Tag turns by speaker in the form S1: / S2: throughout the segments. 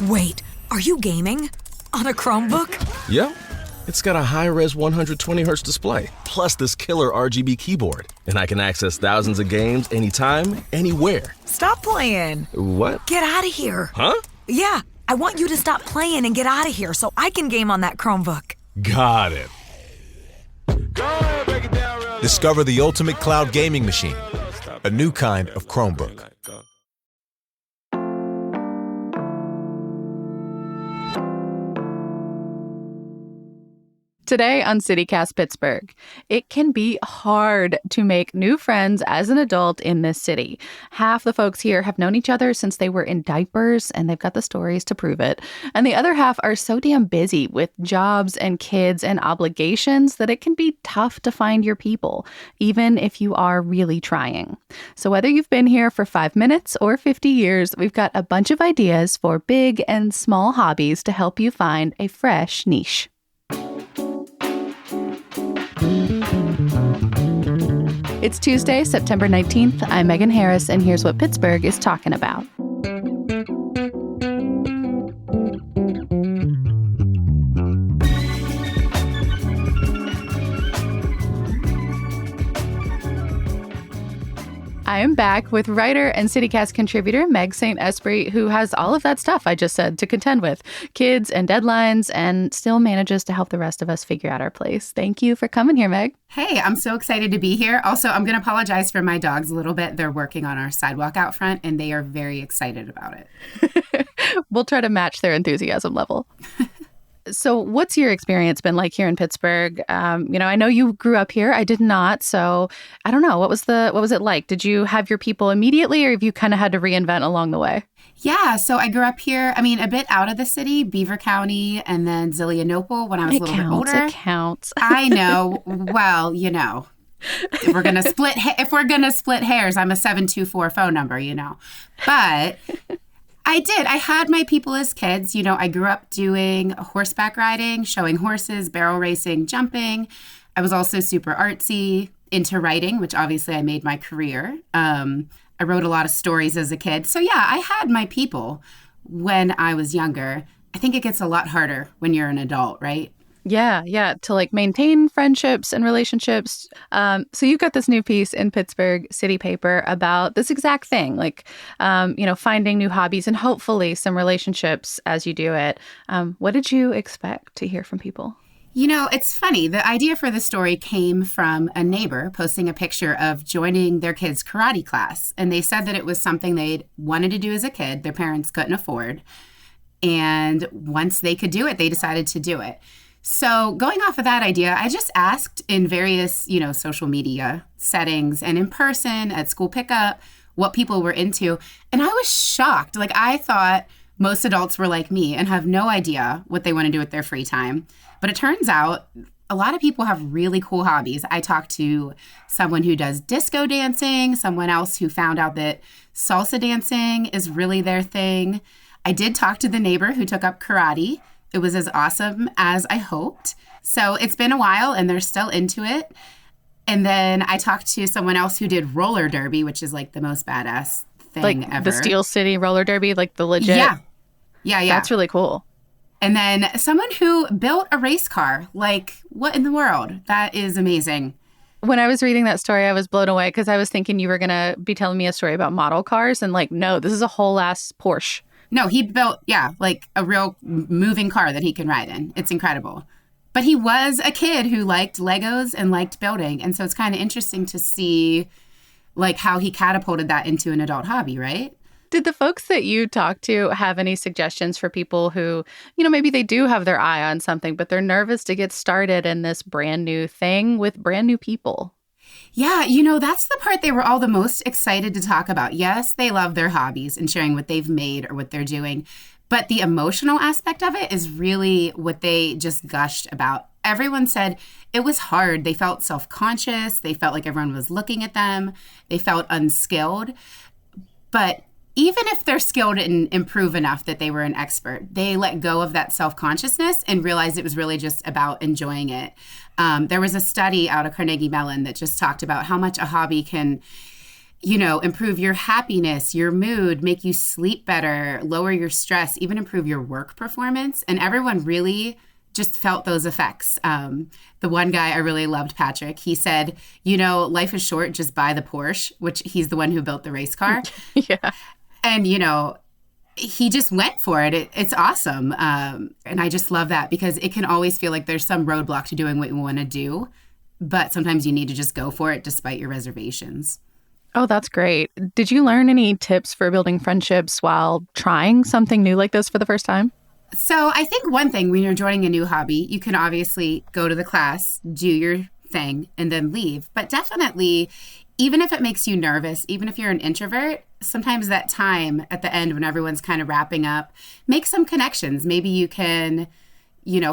S1: Wait, are you gaming? On a Chromebook?
S2: Yep. It's got a high-res 120Hz display, plus this killer RGB keyboard. And I can access thousands of games anytime, anywhere.
S1: Stop playing.
S2: What?
S1: Get out of here.
S2: Huh?
S1: Yeah, I want you to stop playing and get out of here so I can game on that Chromebook.
S2: Got it.
S3: Discover the ultimate cloud gaming machine, a new kind of Chromebook.
S4: Today on CityCast Pittsburgh, it can be hard to make new friends as an adult in this city. Half the folks here have known each other since they were in diapers, and they've got the stories to prove it. And the other half are so damn busy with jobs and kids and obligations that it can be tough to find your people, even if you are really trying. So whether you've been here for 5 minutes or 50 years, we've got a bunch of ideas for big and small hobbies to help you find a fresh niche. It's Tuesday, September 19th. I'm Megan Harris, and here's what Pittsburgh is talking about. I am back with writer and CityCast contributor Meg St. Esprit, who has all of that stuff I just said to contend with, kids and deadlines, and still manages to help the rest of us figure out our place. Thank you for coming here, Meg.
S5: Hey, I'm so excited to be here. Also, I'm going to apologize for my dogs a little bit. They're working on our sidewalk out front, and they are very excited about it.
S4: We'll try to match their enthusiasm level. So what's your experience been like here in Pittsburgh? I know you grew up here. I did not. So I don't know. What was it like? Did you have your people immediately, or have you kind of had to reinvent along the way?
S5: Yeah. So I grew up here, a bit out of the city, Beaver County, and then Zillionople when I was a little bit older.
S4: It counts.
S5: I know. Well, if we're going to split hairs, I'm a 724 phone number, But I did. I had my people as kids. I grew up doing horseback riding, showing horses, barrel racing, jumping. I was also super artsy, into writing, which obviously I made my career. I wrote a lot of stories as a kid. So yeah, I had my people when I was younger. I think it gets a lot harder when you're an adult, right?
S4: Yeah, to maintain friendships and relationships. So you've got this new piece in Pittsburgh City Paper about this exact thing, finding new hobbies and hopefully some relationships as you do it. What did you expect to hear from people?
S5: It's funny. The idea for the story came from a neighbor posting a picture of joining their kids' karate class. And they said that it was something they'd wanted to do as a kid, their parents couldn't afford. And once they could do it, they decided to do it. So going off of that idea, I just asked in various, social media settings and in person at school pickup what people were into. And I was shocked. I thought most adults were like me and have no idea what they want to do with their free time. But it turns out a lot of people have really cool hobbies. I talked to someone who does disco dancing, someone else who found out that salsa dancing is really their thing. I did talk to the neighbor who took up karate. It was as awesome as I hoped. So it's been a while and they're still into it. And then I talked to someone else who did roller derby, which is the most badass thing ever.
S4: The Steel City roller derby, the legit. Yeah. That's really cool.
S5: And then someone who built a race car. What in the world? That is amazing.
S4: When I was reading that story, I was blown away because I was thinking you were going to be telling me a story about model cars. And no, this is a whole ass Porsche.
S5: No, he built, a real moving car that he can ride in. It's incredible. But he was a kid who liked Legos and liked building. And so it's kind of interesting to see, how he catapulted that into an adult hobby, right?
S4: Did the folks that you talked to have any suggestions for people who, maybe they do have their eye on something, but they're nervous to get started in this brand new thing with brand new people?
S5: Yeah, that's the part they were all the most excited to talk about. Yes, they love their hobbies and sharing what they've made or what they're doing. But the emotional aspect of it is really what they just gushed about. Everyone said it was hard. They felt self-conscious. They felt like everyone was looking at them. They felt unskilled. But even if they're skilled and improve enough that they were an expert, they let go of that self-consciousness and realized it was really just about enjoying it. There was a study out of Carnegie Mellon that just talked about how much a hobby can improve your happiness, your mood, make you sleep better, lower your stress, even improve your work performance. And everyone really just felt those effects. The one guy I really loved, Patrick, he said, life is short, just buy the Porsche, which he's the one who built the race car.
S4: Yeah.
S5: And, he just went for it. It's awesome. And I just love that because it can always feel like there's some roadblock to doing what you want to do. But sometimes you need to just go for it despite your reservations.
S4: Oh, that's great. Did you learn any tips for building friendships while trying something new like this for the first time?
S5: So I think one thing when you're joining a new hobby, you can obviously go to the class, do your thing, and then leave. But definitely, even if it makes you nervous, even if you're an introvert, sometimes that time at the end when everyone's kind of wrapping up, make some connections. Maybe you can,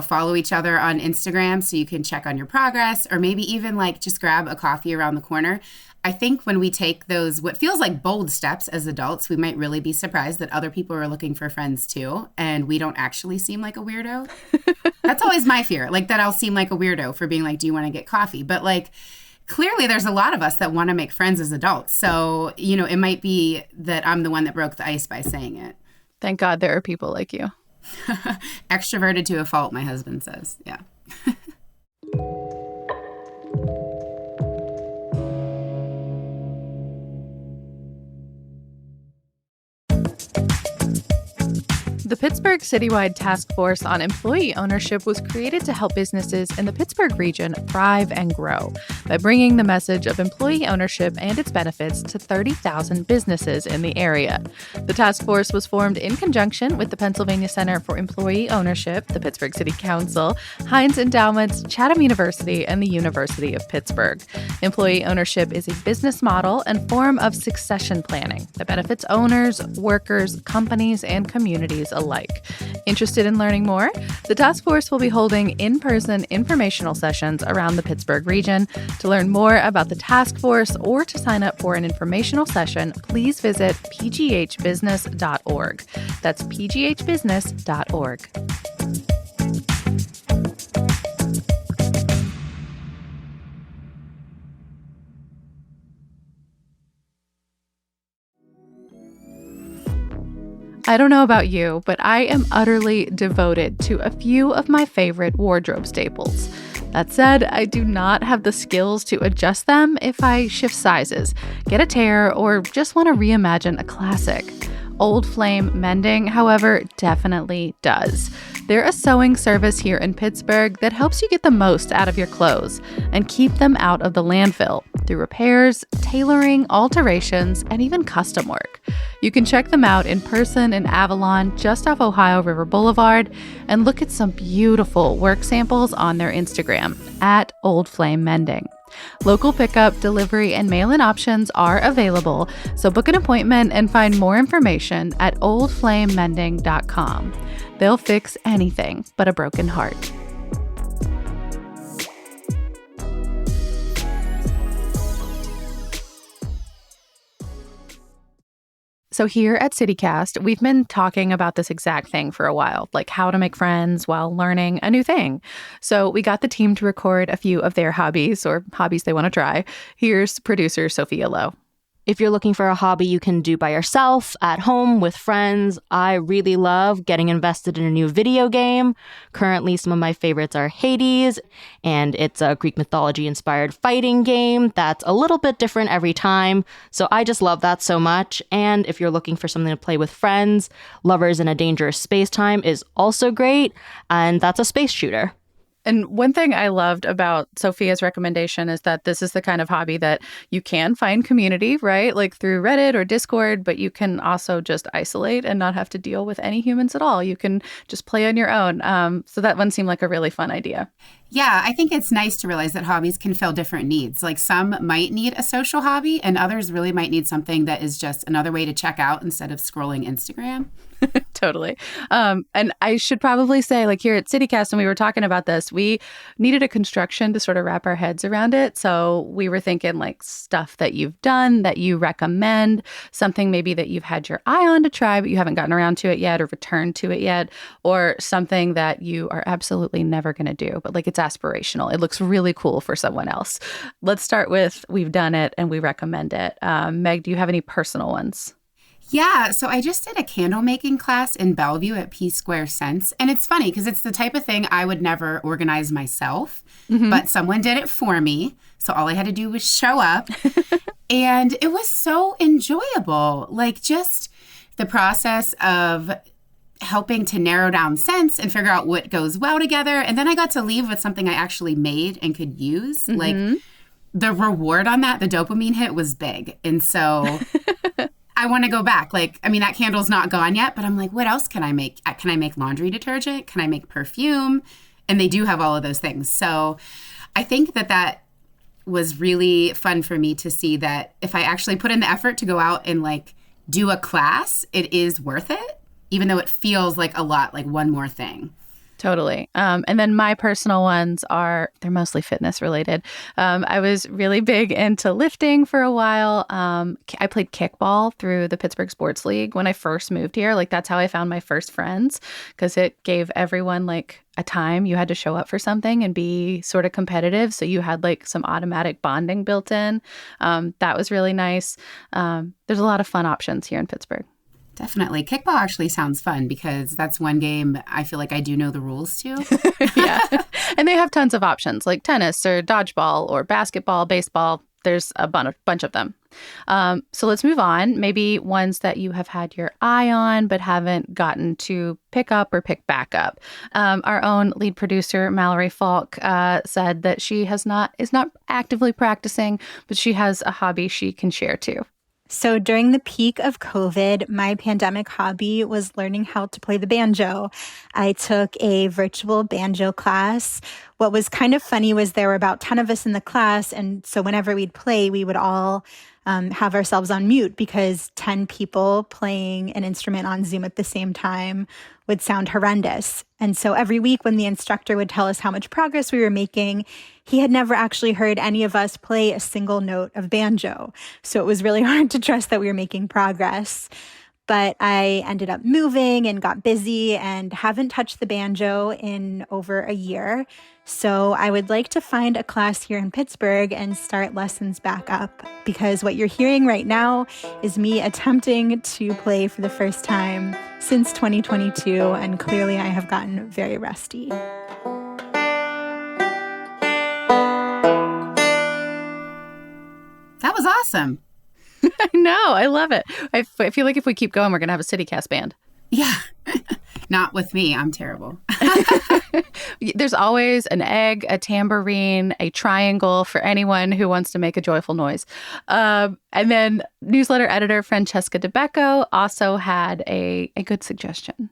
S5: follow each other on Instagram so you can check on your progress, or maybe even just grab a coffee around the corner. I think when we take those, what feels like bold steps as adults, we might really be surprised that other people are looking for friends too, and we don't actually seem like a weirdo. That's always my fear, that I'll seem like a weirdo for being do you want to get coffee? But clearly there's a lot of us that want to make friends as adults. So, it might be that I'm the one that broke the ice by saying it.
S4: Thank God there are people like you.
S5: Extroverted to a fault, my husband says. Yeah.
S4: The Pittsburgh Citywide Task Force on Employee Ownership was created to help businesses in the Pittsburgh region thrive and grow by bringing the message of employee ownership and its benefits to 30,000 businesses in the area. The task force was formed in conjunction with the Pennsylvania Center for Employee Ownership, the Pittsburgh City Council, Heinz Endowments, Chatham University, and the University of Pittsburgh. Employee ownership is a business model and form of succession planning that benefits owners, workers, companies, and communities alike. Interested in learning more? The task force will be holding in-person informational sessions around the Pittsburgh region. To learn more about the task force or to sign up for an informational session, please visit pghbusiness.org. That's pghbusiness.org. I don't know about you, but I am utterly devoted to a few of my favorite wardrobe staples. That said, I do not have the skills to adjust them if I shift sizes, get a tear, or just want to reimagine a classic. Old Flame Mending, however, definitely does. They're a sewing service here in Pittsburgh that helps you get the most out of your clothes and keep them out of the landfill through repairs, tailoring, alterations, and even custom work. You can check them out in person in Avalon, just off Ohio River Boulevard, and look at some beautiful work samples on their Instagram at Old Flame Mending. Local pickup, delivery, and mail-in options are available, so book an appointment and find more information at oldflamemending.com. They'll fix anything but a broken heart. So here at CityCast, we've been talking about this exact thing for a while, like how to make friends while learning a new thing. So we got the team to record a few of their hobbies or hobbies they want to try. Here's producer Sophia Lowe.
S6: If you're looking for a hobby you can do by yourself, at home, with friends, I really love getting invested in a new video game. Currently, some of my favorites are Hades, and it's a Greek mythology-inspired fighting game that's a little bit different every time, so I just love that so much. And if you're looking for something to play with friends, Lovers in a Dangerous Space-Time is also great, and that's a space shooter.
S4: And one thing I loved about Sophia's recommendation is that this is the kind of hobby that you can find community, right? Like through Reddit or Discord, but you can also just isolate and not have to deal with any humans at all. You can just play on your own. So that one seemed like a really fun idea.
S5: Yeah, I think it's nice to realize that hobbies can fill different needs. Like some might need a social hobby and others really might need something that is just another way to check out instead of scrolling Instagram.
S4: Totally. And I should probably say, like here at CityCast, when we were talking about this, we needed a construction to sort of wrap our heads around it. So we were thinking like stuff that you've done that you recommend, something maybe that you've had your eye on to try, but you haven't gotten around to it yet or returned to it yet, or something that you are absolutely never going to do, but like it's aspirational. It looks really cool for someone else. Let's start with we've done it and we recommend it. Meg, do you have any personal ones?
S5: Yeah, so I just did a candle making class in Bellevue at P Square Scents. And it's funny because it's the type of thing I would never organize myself, but someone did it for me. So all I had to do was show up. And it was so enjoyable. Like just the process of helping to narrow down scents and figure out what goes well together. And then I got to leave with something I actually made and could use. Like the reward on that, the dopamine hit was big. And so I want to go back. Like, I mean, that candle's not gone yet, but I'm like, what else can I make? Can I make laundry detergent? Can I make perfume? And they do have all of those things. So I think that was really fun for me to see that if I actually put in the effort to go out and like do a class, it is worth it, even though it feels like a lot, like one more thing.
S4: Totally. And then my personal ones they're mostly fitness related. I was really big into lifting for a while. I played kickball through the Pittsburgh Sports League when I first moved here. Like that's how I found my first friends, because it gave everyone like a time you had to show up for something and be sort of competitive. So you had like some automatic bonding built in. That was really nice. There's a lot of fun options here in Pittsburgh.
S5: Definitely. Kickball actually sounds fun because that's one game I feel like I do know the rules to.
S4: Yeah. And they have tons of options like tennis or dodgeball or basketball, baseball. There's a bunch of them. So let's move on. Maybe ones that you have had your eye on but haven't gotten to pick up or pick back up. Our own lead producer, Mallory Falk, said that she is not actively practicing, but she has a hobby she can share too.
S7: So during the peak of COVID, my pandemic hobby was learning how to play the banjo. I took a virtual banjo class. What was kind of funny was there were about 10 of us in the class. And so whenever we'd play, we would all have ourselves on mute because 10 people playing an instrument on Zoom at the same time would sound horrendous. And so every week when the instructor would tell us how much progress we were making, he had never actually heard any of us play a single note of banjo. So it was really hard to trust that we were making progress. But I ended up moving and got busy and haven't touched the banjo in over a year. So I would like to find a class here in Pittsburgh and start lessons back up, because what you're hearing right now is me attempting to play for the first time since 2022, and clearly I have gotten very rusty.
S5: That was awesome.
S4: I know. I love it. I feel like if we keep going, we're going to have a CityCast band.
S5: Yeah. Not with me. I'm terrible.
S4: There's always an egg, a tambourine, a triangle for anyone who wants to make a joyful noise. And then newsletter editor Francesca DeBecco also had a good suggestion.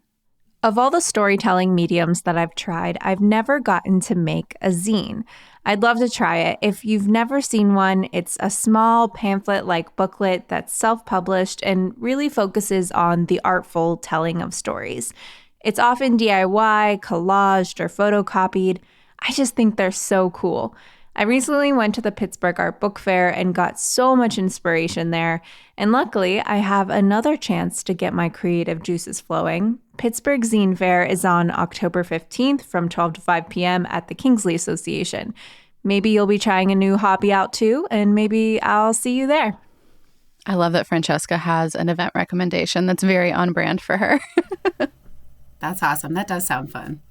S8: Of all the storytelling mediums that I've tried, I've never gotten to make a zine. I'd love to try it. If you've never seen one, it's a small pamphlet-like booklet that's self-published and really focuses on the artful telling of stories. It's often DIY, collaged, or photocopied. I just think they're so cool. I recently went to the Pittsburgh Art Book Fair and got so much inspiration there. And luckily, I have another chance to get my creative juices flowing. Pittsburgh Zine Fair is on October 15th from 12 to 5 p.m. at the Kingsley Association. Maybe you'll be trying a new hobby out too, and maybe I'll see you there.
S4: I love that Francesca has an event recommendation that's very on brand for her.
S5: That's awesome. That does sound fun.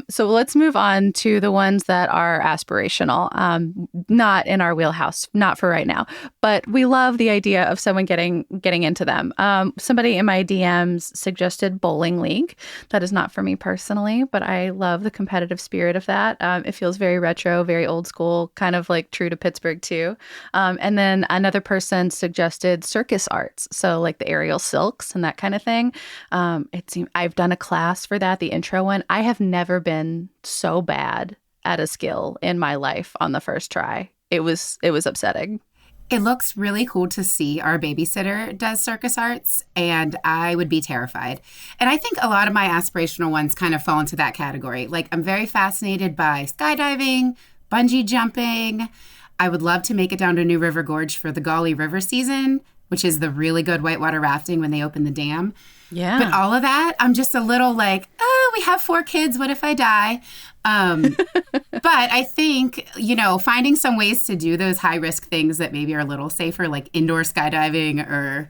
S4: So let's move on to the ones that are aspirational, not in our wheelhouse, not for right now. But we love the idea of someone getting into them. Somebody in my DMs suggested bowling league. That is not for me personally, but I love the competitive spirit of that. It feels very retro, very old school, kind of like true to Pittsburgh too. And then another person suggested circus arts, so like the aerial silks and that kind of thing. I've done a class for that, the intro one. I have never been so bad at a skill in my life on the first try. It was upsetting.
S5: It looks really cool to see. Our babysitter does circus arts, and I would be terrified. And I think a lot of my aspirational ones kind of fall into that category. Like, I'm very fascinated by skydiving, bungee jumping. I would love to make it down to New River Gorge for the Gauley River season. which is the really good whitewater rafting when they open the dam.
S4: Yeah.
S5: But all of that, I'm just a little like, oh, we have 4 kids. What if I die? But I think, finding some ways to do those high risk things that maybe are a little safer, like indoor skydiving, or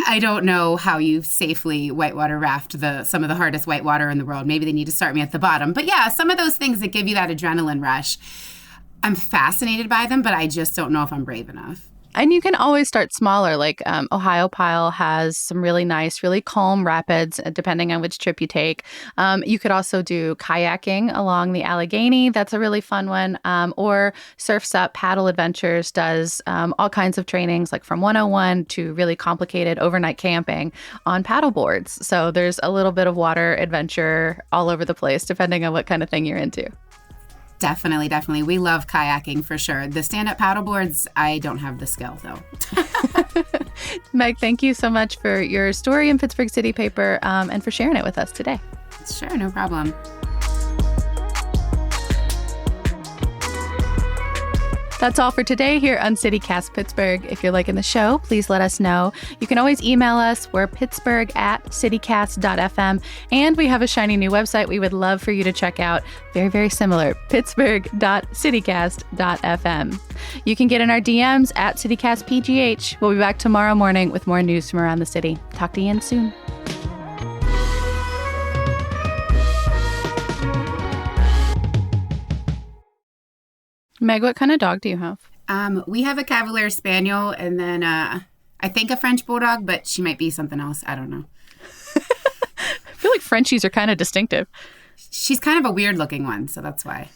S5: I don't know how you safely whitewater raft some of the hardest whitewater in the world. Maybe they need to start me at the bottom. But yeah, some of those things that give you that adrenaline rush, I'm fascinated by them, but I just don't know if I'm brave enough.
S4: And you can always start smaller. Like Ohio Pile has some really nice, really calm rapids, depending on which trip you take. You could also do kayaking along the Allegheny. That's a really fun one. Or Surf's Up Paddle Adventures does all kinds of trainings, like from 101 to really complicated overnight camping on paddle boards. So there's a little bit of water adventure all over the place, depending on what kind of thing you're into.
S5: Definitely. We love kayaking for sure. The stand-up paddleboards, I don't have the skill, though.
S4: Meg, thank you so much for your story in Pittsburgh City Paper and for sharing it with us today.
S5: Sure, no problem.
S4: That's all for today here on CityCast Pittsburgh. If you're liking the show, please let us know. You can always email us. We're pittsburgh@citycast.fm. And we have a shiny new website we would love for you to check out. Very, very similar, pittsburgh.citycast.fm. You can get in our DMs at CityCastPGH. We'll be back tomorrow morning with more news from around the city. Talk to you soon. Meg, what kind of dog do you have?
S5: We have a Cavalier Spaniel and then I think a French Bulldog, but she might be something else. I don't know.
S4: I feel like Frenchies are kind of distinctive.
S5: She's kind of a weird looking one, so that's why.